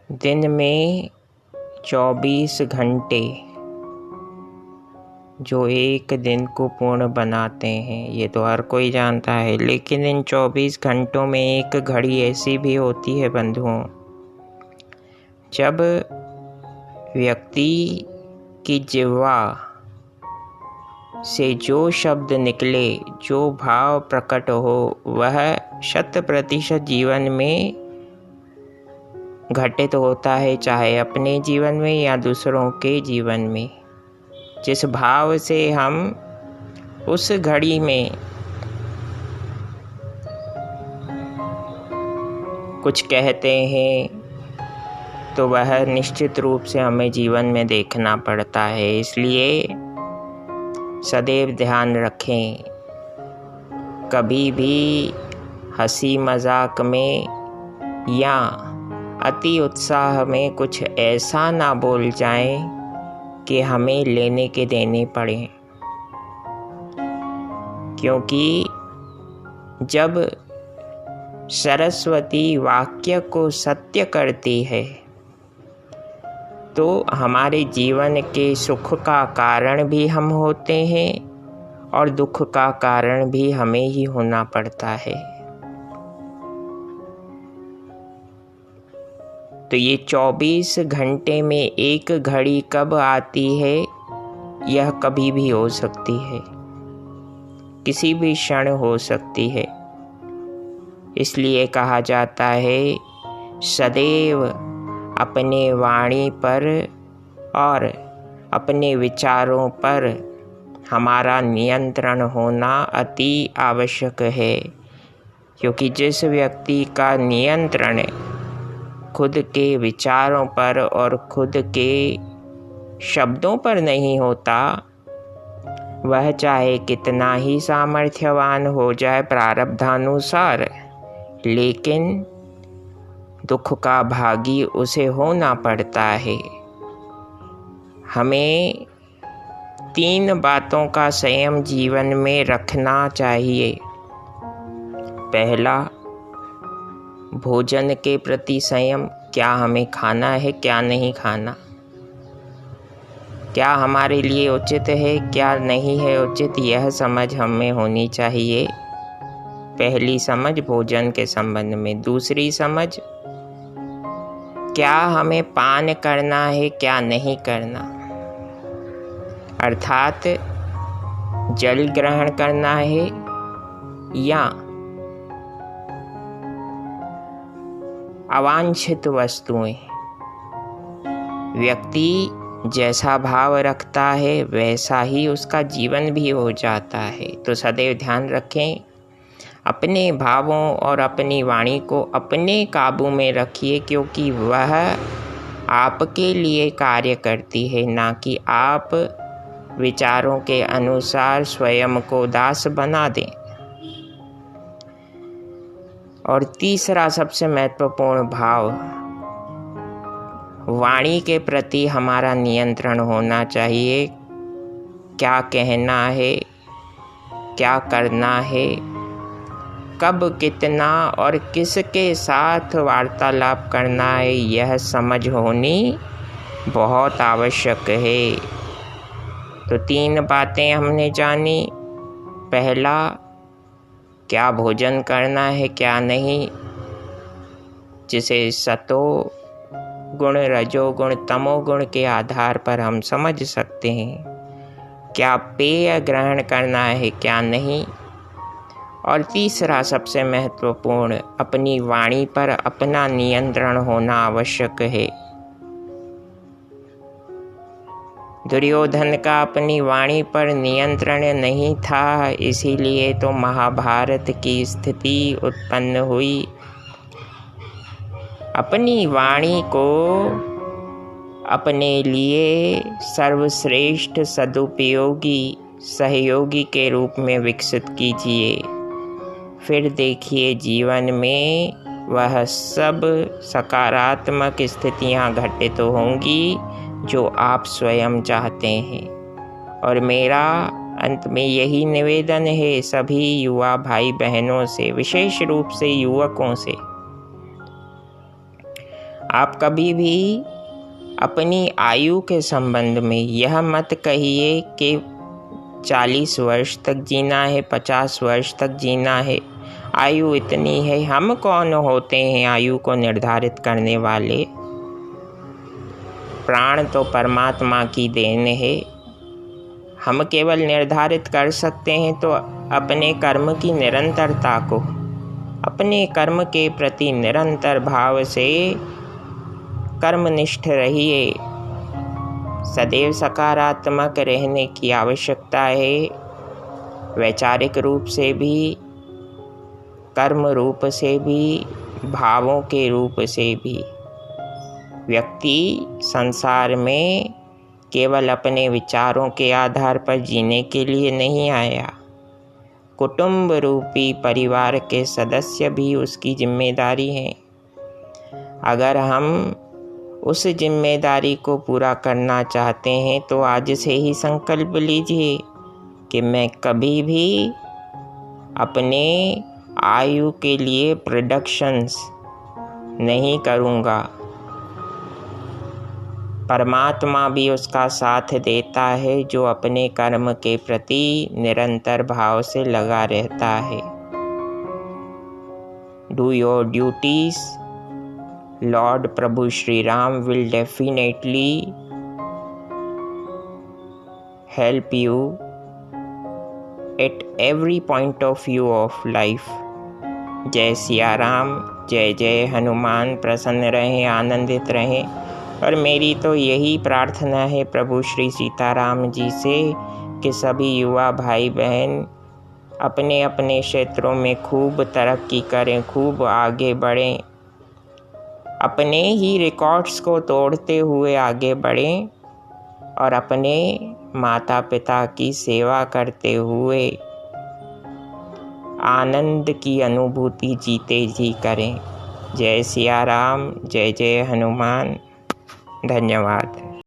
दिन में 24 घंटे जो एक दिन को पूर्ण बनाते हैं, ये तो हर कोई जानता है। लेकिन इन 24 घंटों में एक घड़ी ऐसी भी होती है बंधुओं, जब व्यक्ति की जिह्वा से जो शब्द निकले, जो भाव प्रकट हो, वह 100% जीवन में घटित होता है, चाहे अपने जीवन में या दूसरों के जीवन में। जिस भाव से हम उस घड़ी में कुछ कहते हैं, तो वह निश्चित रूप से हमें जीवन में देखना पड़ता है। इसलिए सदैव ध्यान रखें, कभी भी हंसी मजाक में या अति उत्साह में कुछ ऐसा ना बोल जाएं कि हमें लेने के देने पड़े। क्योंकि जब सरस्वती वाक्य को सत्य करती है, तो हमारे जीवन के सुख का कारण भी हम होते हैं और दुख का कारण भी हमें ही होना पड़ता है। तो ये 24 घंटे में एक घड़ी कब आती है, यह कभी भी हो सकती है, किसी भी क्षण हो सकती है। इसलिए कहा जाता है, सदैव अपने वाणी पर और अपने विचारों पर हमारा नियंत्रण होना अति आवश्यक है। क्योंकि जिस व्यक्ति का नियंत्रण खुद के विचारों पर और खुद के शब्दों पर नहीं होता, वह चाहे कितना ही सामर्थ्यवान हो जाए प्रारब्धानुसार, लेकिन दुख का भागी उसे होना पड़ता है। हमें 3 बातों का संयम जीवन में रखना चाहिए। पहला, भोजन के प्रति संयम। क्या हमें खाना है, क्या नहीं खाना, क्या हमारे लिए उचित है, क्या नहीं है उचित, यह समझ हमें होनी चाहिए। पहली समझ भोजन के संबंध में। दूसरी समझ, क्या हमें पान करना है, क्या नहीं करना, अर्थात जल ग्रहण करना है या अवांछित वस्तुएं। व्यक्ति जैसा भाव रखता है, वैसा ही उसका जीवन भी हो जाता है। तो सदैव ध्यान रखें, अपने भावों और अपनी वाणी को अपने काबू में रखिए, क्योंकि वह आपके लिए कार्य करती है, ना कि आप विचारों के अनुसार स्वयं को दास बना दें। और तीसरा सबसे महत्वपूर्ण भाव, वाणी के प्रति हमारा नियंत्रण होना चाहिए। क्या कहना है, क्या करना है, कब कितना और किसके साथ वार्तालाप करना है, यह समझ होनी बहुत आवश्यक है। तो 3 बातें हमने जानी। पहला, क्या भोजन करना है, क्या नहीं, जिसे सतो गुण, रजोगुण, तमोगुण के आधार पर हम समझ सकते हैं। क्या पेय ग्रहण करना है, क्या नहीं। और तीसरा सबसे महत्वपूर्ण, अपनी वाणी पर अपना नियंत्रण होना आवश्यक है। दुर्योधन का अपनी वाणी पर नियंत्रण नहीं था, इसीलिए तो महाभारत की स्थिति उत्पन्न हुई। अपनी वाणी को अपने लिए सर्वश्रेष्ठ सदुपयोगी सहयोगी के रूप में विकसित कीजिए। फिर देखिए, जीवन में वह सब सकारात्मक स्थितियां घटित होंगी जो आप स्वयं चाहते हैं। और मेरा अंत में यही निवेदन है सभी युवा भाई बहनों से, विशेष रूप से युवकों से, आप कभी भी अपनी आयु के संबंध में यह मत कहिए कि 40 वर्ष तक जीना है, 50 वर्ष तक जीना है, आयु इतनी है। हम कौन होते हैं आयु को निर्धारित करने वाले? प्राण तो परमात्मा की देन है। हम केवल निर्धारित कर सकते हैं तो अपने कर्म की निरंतरता को, अपने कर्म के प्रति निरंतर भाव से कर्मनिष्ठ रहिए। सदैव सकारात्मक रहने की आवश्यकता है, वैचारिक रूप से भी, कर्म रूप से भी, भावों के रूप से भी। व्यक्ति संसार में केवल अपने विचारों के आधार पर जीने के लिए नहीं आया। कुटुंब रूपी परिवार के सदस्य भी उसकी जिम्मेदारी हैं। अगर हम उस जिम्मेदारी को पूरा करना चाहते हैं तो आज से ही संकल्प लीजिए कि मैं कभी भी अपने आयु के लिए प्रोडक्शंस नहीं करूँगा। परमात्मा भी उसका साथ देता है जो अपने कर्म के प्रति निरंतर भाव से लगा रहता है। Do your duties, Lord Prabhu Shri Ram will definitely help you at every point of view of life. जय सिया राम, जय जय हनुमान। प्रसन्न रहें, आनंदित रहें। और मेरी तो यही प्रार्थना है प्रभु श्री सीताराम जी से कि सभी युवा भाई बहन अपने अपने क्षेत्रों में खूब तरक्की करें, खूब आगे बढ़ें, अपने ही रिकॉर्ड्स को तोड़ते हुए आगे बढ़ें और अपने माता पिता की सेवा करते हुए आनंद की अनुभूति जीते जी करें। जय सिया राम, जय जय हनुमान। धन्यवाद।